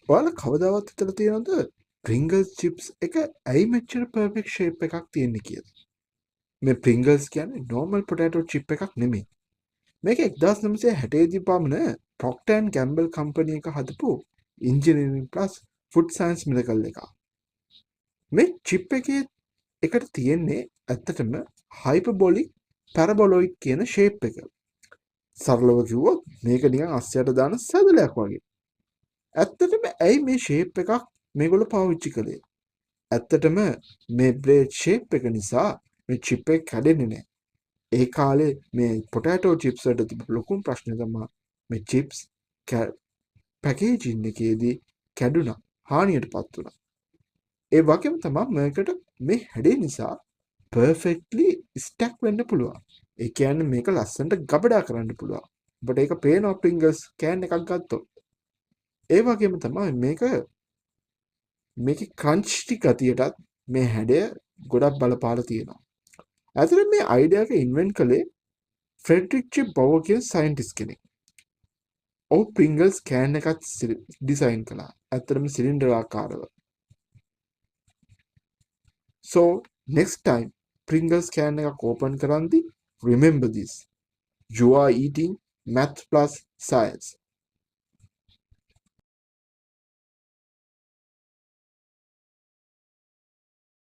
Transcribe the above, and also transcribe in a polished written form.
ඔයාලා කවදාවත් හිතලා තියෙනවද Pringles chips එක ඇයි මෙච්චර perfect shape එකක් තියෙන්නේ කියලා? මේ Pringles කියන්නේ normal potato chip එකක් නෙමෙයි. මේක 1960 දී පමණ Procter and Gamble company එක හදපු engineering plus food science miracle එකක්. මේ chip එකේ එකට තියෙන්නේ ඇත්තටම hyperbolic paraboloid කියන shape එක. සරලව කිව්වොත් මේක නිකන් අස්සයට දාන සැදලයක් වගේ. ඇත්තටම ඇයි මේ shape එකක් මේගොල්ලෝ පාවිච්චි කළේ? ඇත්තටම මේ blade shape එක නිසා මේ chip එක කැඩෙන්නේ නැහැ. ඒ කාලේ මේ potato chips වලට තිබුණු ලොකුම ප්‍රශ්නේ තමයි මේ chips පැකේජින් එකේදී කැඩුනා, හානියටපත් වුණා. ඒ වගේම තමයි මේකට මේ හැඩේ නිසා perfectly stack වෙන්න පුළුවන්. ඒ කියන්නේ මේක ලස්සනට ගබඩා කරන්න පුළුවන්. ඔබට ඒක පේනවා Pringles can එකක් ගත්තොත්. ඒ වගේම තමයි මේකේ crunchy ගතියටත් මේ හැඩය ගොඩක් බලපාලා තියෙනවා. ඇත්තටම මේ අයිඩියා එක ඉන්වෙන්ට් කළේ ෆ්‍රෙඩරික් ච් බවර් කියන සයන්ටිස්ට් කෙනෙක්. ඔහු Pringles can එකත් ඩිසයින් කළා. ඇත්තටම සිලින්ඩර් ආකාරව. So next time Pringles can එකක් open කරන්දි remember this. You are eating math plus science.